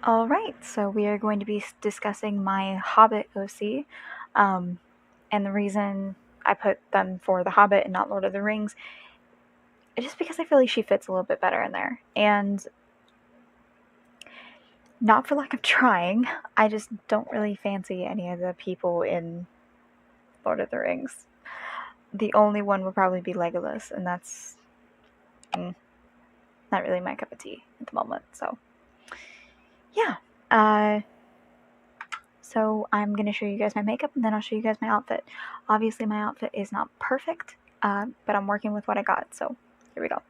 Alright, so we are going to be discussing my Hobbit OC. And the reason I put them for The Hobbit and not Lord of the Rings is just because I feel like she fits a little bit better in there. And not for lack of trying, I just don't really fancy any of the people in Lord of the Rings. The only one would probably be Legolas, and that's not really my cup of tea at the moment. So, yeah. So I'm going to show you guys my makeup, and then I'll show you guys my outfit. Obviously, my outfit is not perfect, but I'm working with what I got, so here we go.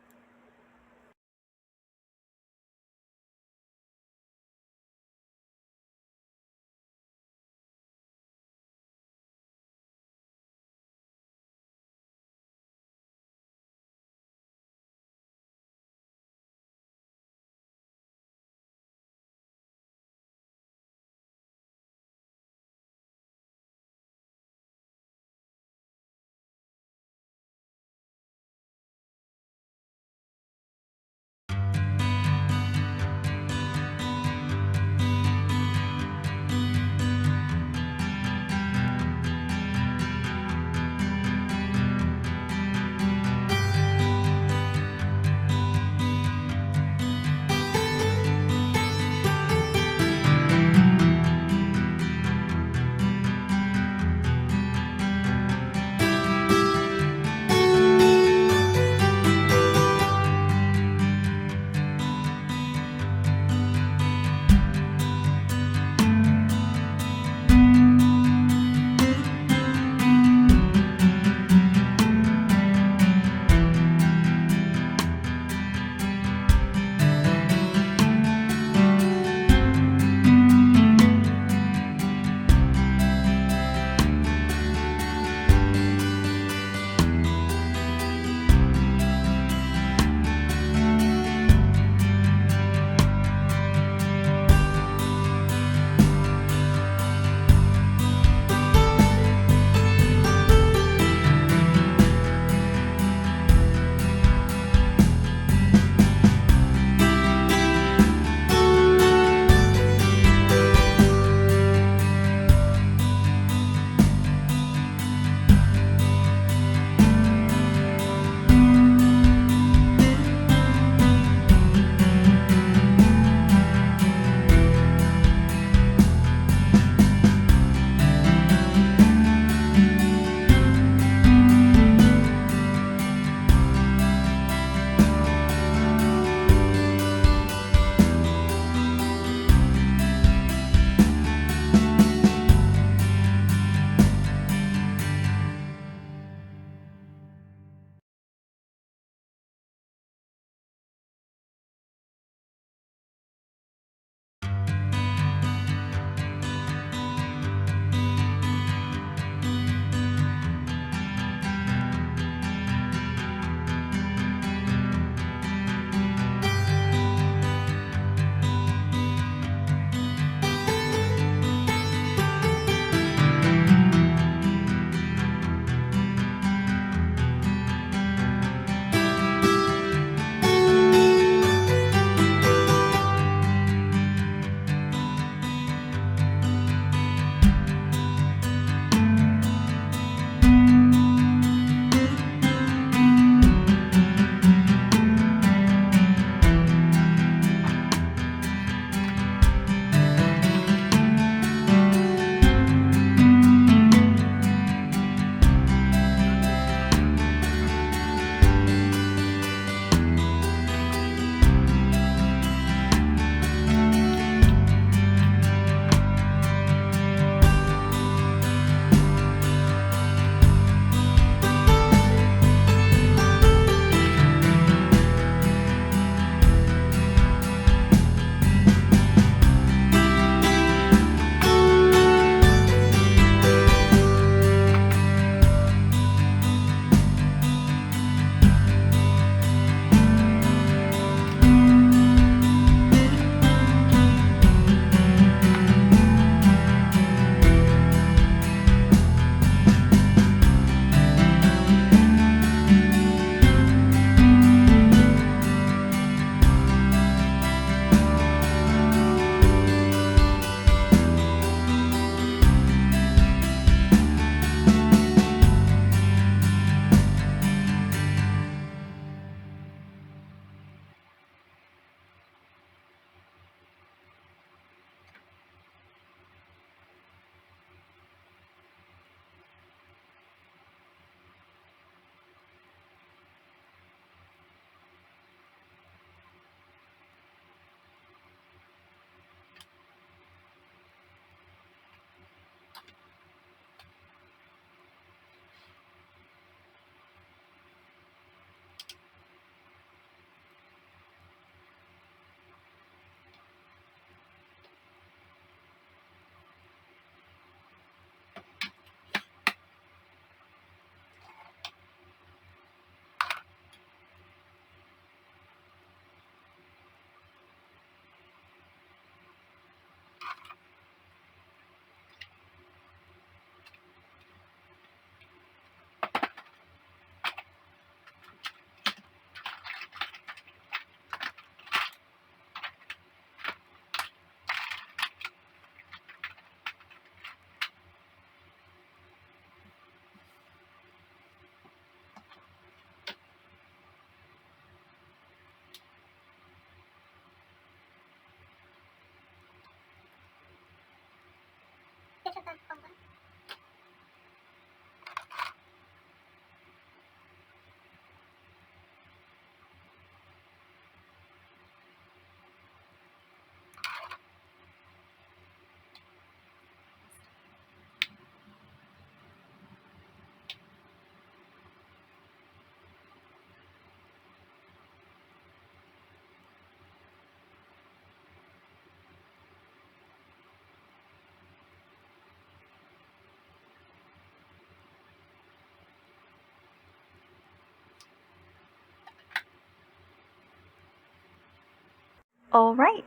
Alright,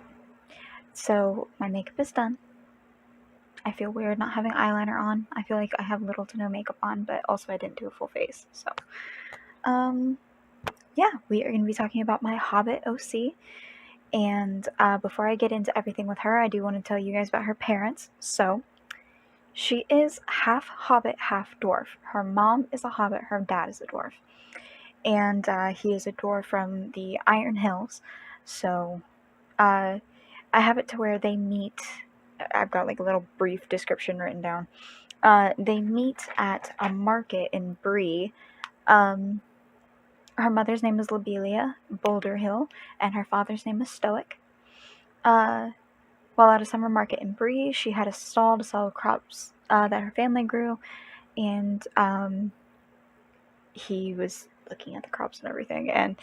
so my makeup is done. I feel weird not having eyeliner on. I feel like I have little to no makeup on, but also I didn't do a full face, so. Yeah, we are going to be talking about my Hobbit OC, and before I get into everything with her, I do want to tell you guys about her parents. So, she is half Hobbit, half dwarf. Her mom is a Hobbit, her dad is a dwarf. And he is a dwarf from the Iron Hills. So, I have it to where they meet. I've got like a little brief description written down. They meet at a market in Bree. Her mother's name is Lobelia Boulder Hill, and her father's name is Stoic. While at a summer market in Bree, she had a stall to sell crops that her family grew, and he was looking at the crops and everything and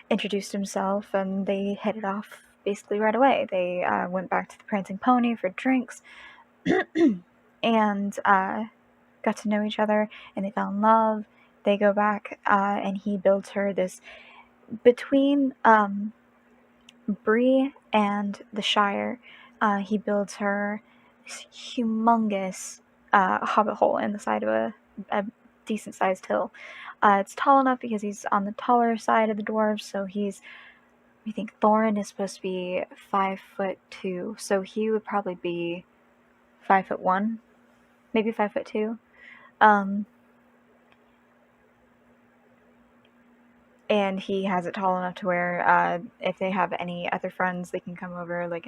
introduced himself, and they hit it off basically right away. They went back to the Prancing Pony for drinks and got to know each other, and they fell in love. They go back, and he builds her this, between Bree and the Shire, he builds her this humongous hobbit hole in the side of a decent sized hill. It's tall enough because he's on the taller side of the dwarves, so I think Thorin is supposed to be 5'2", so he would probably be 5'1", maybe 5'2". And he has it tall enough to where if they have any other friends, they can come over. Like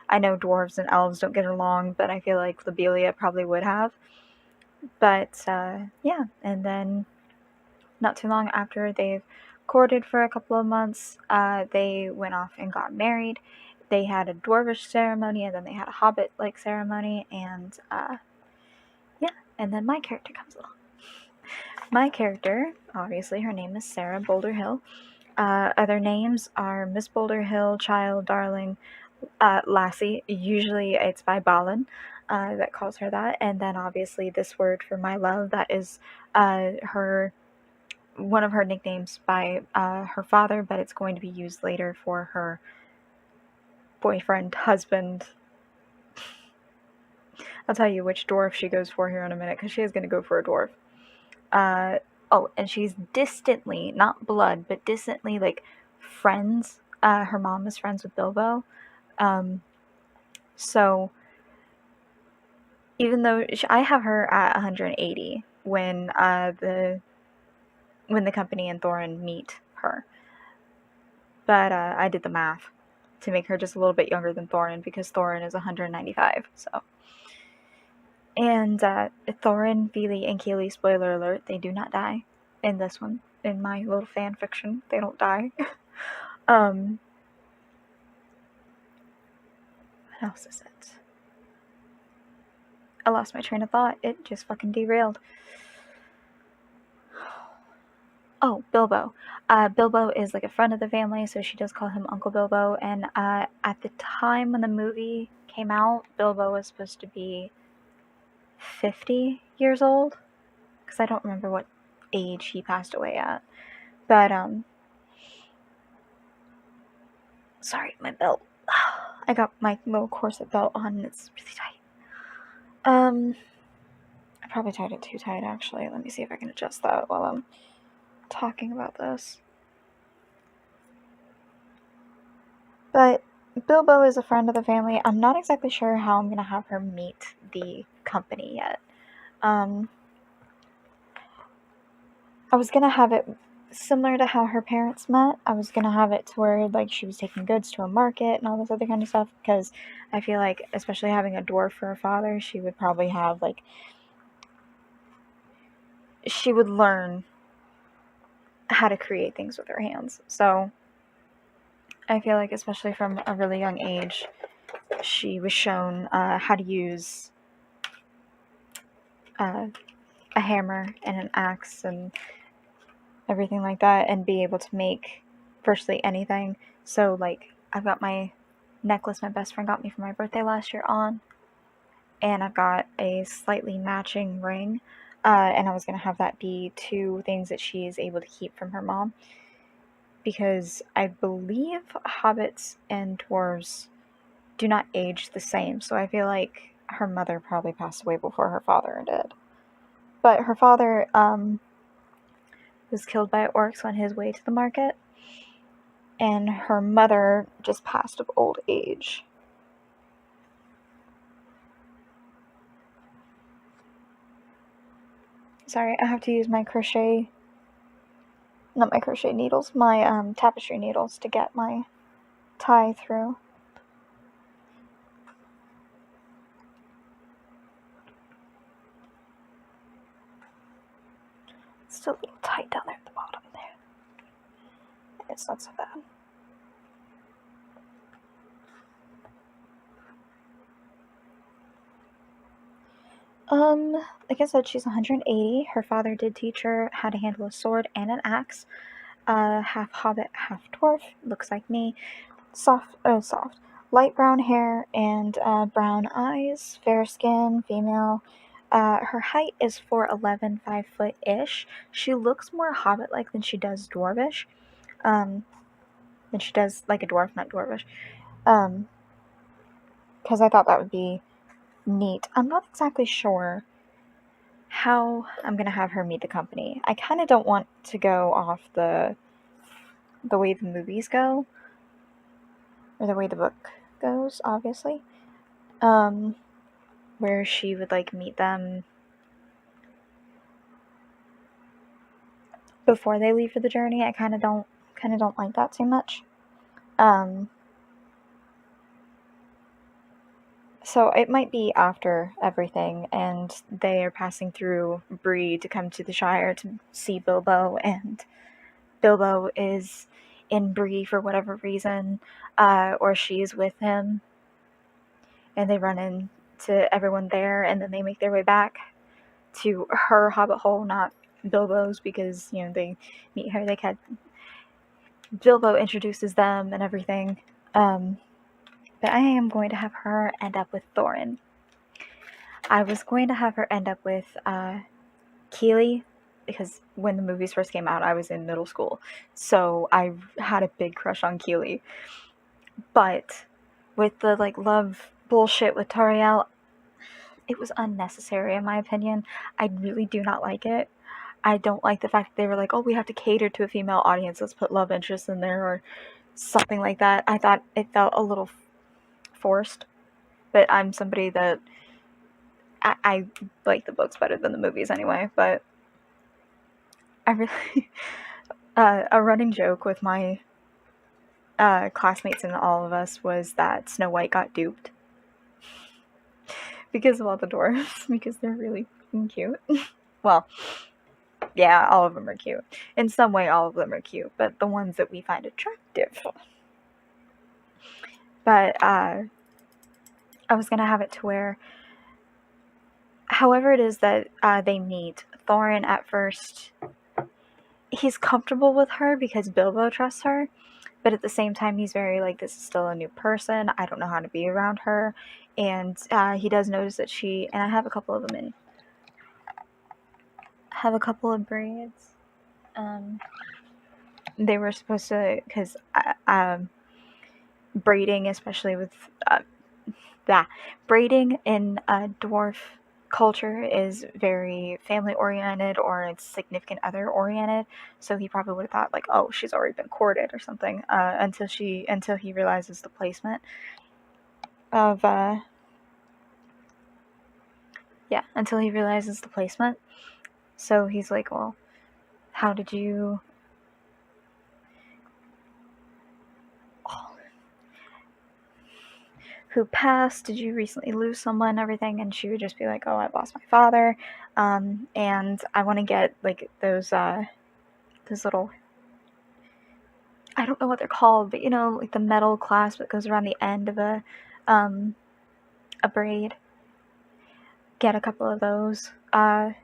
I know dwarves and elves don't get along, but I feel like Lobelia probably would have. But yeah, and then not too long after they've courted for a couple of months, they went off and got married. They had a dwarvish ceremony, and then they had a hobbit-like ceremony, and yeah, and then my character comes along. My character, obviously, her name is Sarah Boulder Hill. Other names are Miss Boulder Hill, Child, Darling, Lassie. Usually it's by Balin that calls her that. And then obviously this word for my love, that is one of her nicknames by her father, but it's going to be used later for her boyfriend, husband. I'll tell you which dwarf she goes for here in a minute, because she is going to go for a dwarf. And she's distantly, not blood, but distantly, like, friends. Her mom is friends with Bilbo. So, even though I have her at 180 when the company and Thorin meet her. But I did the math to make her just a little bit younger than Thorin, because Thorin is 195, so... And Thorin, Vili, and Keely, spoiler alert, they do not die in this one. In my little fan fiction, they don't die. What else is it? I lost my train of thought. It just fucking derailed. Oh, Bilbo. Bilbo is like a friend of the family, so she does call him Uncle Bilbo. And at the time when the movie came out, Bilbo was supposed to be 50 years old, because I don't remember what age he passed away at. But sorry, my belt. I got my little corset belt on, and it's really tight. I probably tied it too tight, actually. Let me see if I can adjust that while I'm talking about this. But Bilbo is a friend of the family. I'm not exactly sure how I'm going to have her meet the company yet. I was going to have it similar to how her parents met. I was gonna have it to where like she was taking goods to a market and all this other kind of stuff, because I feel like, especially having a dwarf for a father, she would probably have like, she would learn how to create things with her hands. So I feel like, especially from a really young age, she was shown how to use a hammer and an axe and everything like that, and be able to make virtually anything. So like, I've got my necklace my best friend got me for my birthday last year on, and I've got a slightly matching ring, and I was going to have that be two things that she is able to keep from her mom, because I believe hobbits and dwarves do not age the same, so I feel like her mother probably passed away before her father did. But her father was killed by orcs on his way to the market, and her mother just passed of old age. Sorry, I have to use my crochet, not my crochet needles, my tapestry needles to get my tie through. It's still a little tight down there at the bottom there. It's not so bad. Like I said, she's 180. Her father did teach her how to handle a sword and an axe. Half hobbit, half dwarf, looks like me. Soft, light brown hair and brown eyes, fair skin, female. Her height is 4'11", 5 foot-ish. She looks more hobbit-like than she does dwarvish. Than she does like a dwarf, not dwarvish. Because I thought that would be neat. I'm not exactly sure how I'm gonna have her meet the company. I kind of don't want to go off the way the movies go, or the way the book goes, obviously. Where she would like meet them before they leave for the journey. I kind of don't like that too much. So it might be after everything, and they are passing through Bree to come to the Shire to see Bilbo, and Bilbo is in Bree for whatever reason, or she's with him, and they run into everyone there, and then they make their way back to her hobbit hole, not Bilbo's, because, you know, they meet her, Bilbo introduces them and everything. But I am going to have her end up with Thorin. I was going to have her end up with Keeley, because when the movies first came out, I was in middle school, so I had a big crush on Keeley. But with the like love bullshit with Tauriel, it was unnecessary in my opinion. I really do not like it. I don't like the fact that they were like, oh, we have to cater to a female audience, let's put love interest in there, or something like that. I thought it felt a little forced, but I'm somebody that I like the books better than the movies anyway, but I really a running joke with my classmates and all of us was that Snow White got duped because of all the dwarves, because they're really cute. Well, yeah, all of them are cute. In some way, all of them are cute, but the ones that we find attractive. But I was going to have it to where, however it is that they meet, Thorin at first, he's comfortable with her because Bilbo trusts her, but at the same time he's very like, this is still a new person, I don't know how to be around her, and he does notice that she, and I have a couple of them in, have a couple of braids. They were supposed to, because braiding, especially with braiding in dwarf culture is very family oriented, or it's significant other oriented, so he probably would have thought like, oh, she's already been courted or something, until he realizes the placement of so he's like, well, how did you who passed? Did you recently lose someone? Everything. And she would just be like, oh, I lost my father. And I want to get like those little, I don't know what they're called, but like the metal clasp that goes around the end of a braid. Get a couple of those. I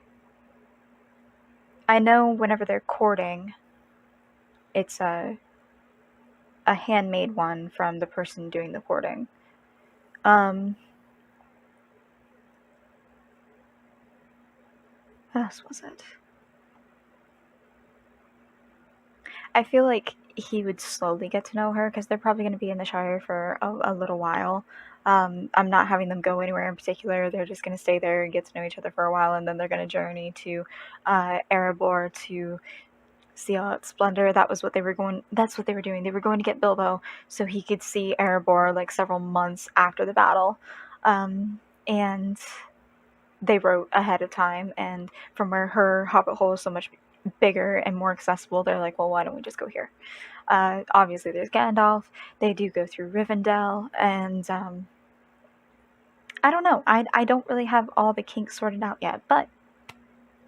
know whenever they're courting, it's a handmade one from the person doing the courting. What else was it? I feel like he would slowly get to know her because they're probably going to be in the Shire for a little while. I'm not having them go anywhere in particular. They're just going to stay there and get to know each other for a while, and then they're going to journey to Erebor to see all its splendor. That's what they were doing. They were going to get Bilbo so he could see Erebor like several months after the battle. And they wrote ahead of time, and from where her hobbit hole is so much bigger and more accessible, they're like, well, why don't we just go here? Obviously there's Gandalf. They do go through Rivendell, and I don't know. I don't really have all the kinks sorted out yet, but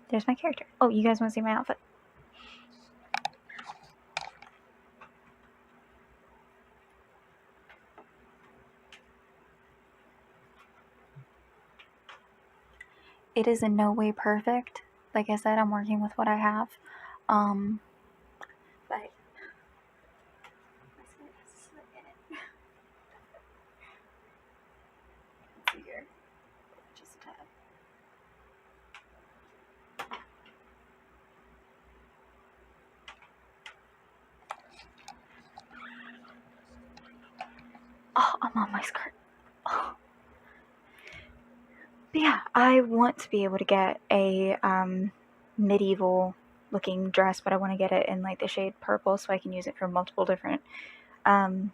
there's my character. Oh, you guys want to see my outfit? It is in no way perfect. Like I said, I'm working with what I have. But let's see here. Just a tad. Oh, I'm on my skirt. Oh. But yeah, I want to be able to get a medieval looking dress, but I want to get it in like the shade purple so I can use it for multiple different oh,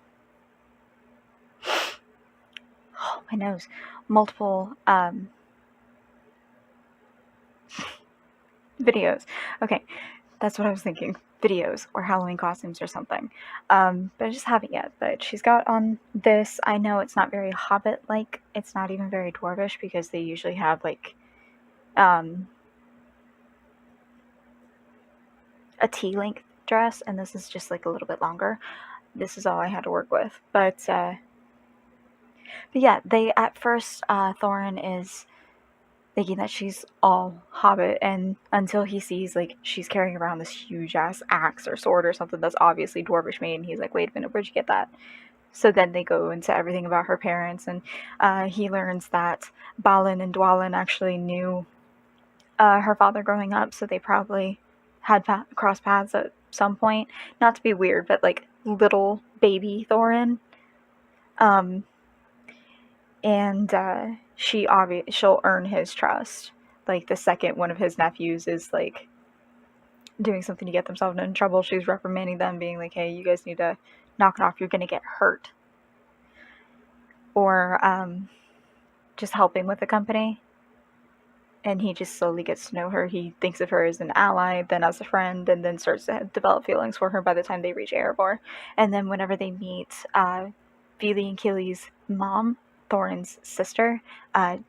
my nose. Multiple videos. Okay, that's what I was thinking. Videos or Halloween costumes or something. But I just haven't yet. But she's got on this. I know it's not very Hobbit-like. It's not even very Dwarvish because they usually have like a T-length dress, and this is just like a little bit longer. This is all I had to work with. But yeah, they at first Thorin is thinking that she's all Hobbit, and until he sees like she's carrying around this huge ass axe or sword or something that's obviously Dwarvish made, and he's like, wait a minute, where'd you get that? So then they go into everything about her parents, and he learns that Balin and Dwalin actually knew her father growing up, so they probably had crossed paths at some point. Not to be weird, but like little baby Thorin. And she'll earn his trust. Like the second one of his nephews is like doing something to get themselves in trouble, she's reprimanding them, being like, hey, you guys need to knock it off, you're gonna get hurt. Or just helping with the company. And he just slowly gets to know her. He thinks of her as an ally, then as a friend, and then starts to develop feelings for her by the time they reach Erebor. And then whenever they meet Vili and Keely's mom, Thorin's sister,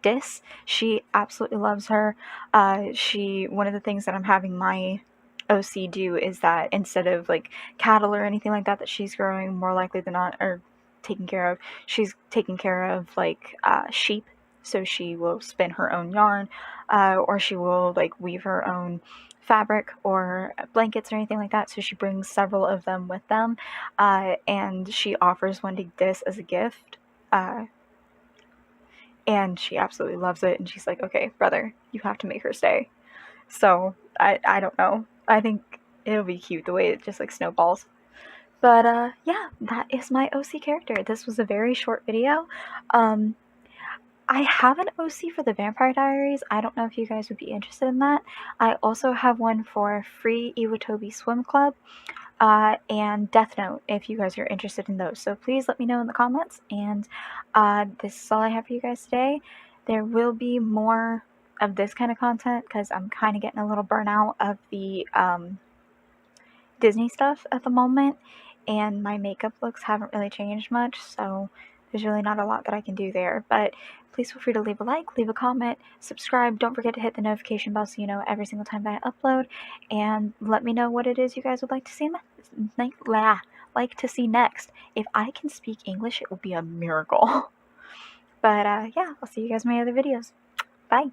Dis, she absolutely loves her. One of the things that I'm having my OC do is that instead of like cattle or anything like that she's growing, more likely than not, or taking care of, she's taking care of like sheep. So she will spin her own yarn, or she will like weave her own fabric or blankets or anything like that. So she brings several of them with them, and she offers one to Dis as a gift. And she absolutely loves it, and she's like, okay, brother, you have to make her stay. So I don't know. I think it'll be cute the way it just like snowballs. But yeah, that is my OC character. This was a very short video. I have an OC for the Vampire Diaries. I don't know if you guys would be interested in that. I also have one for Free Iwatobi Swim Club and Death Note if you guys are interested in those. So please let me know in the comments. And this is all I have for you guys today. There will be more of this kind of content because I'm kind of getting a little burnout of the Disney stuff at the moment, and my makeup looks haven't really changed much, so there's really not a lot that I can do there. But please feel free to leave a like, leave a comment, subscribe. Don't forget to hit the notification bell so you know every single time that I upload. And let me know what it is you guys would like to see next. If I can speak English, it will be a miracle. But yeah, I'll see you guys in my other videos. Bye.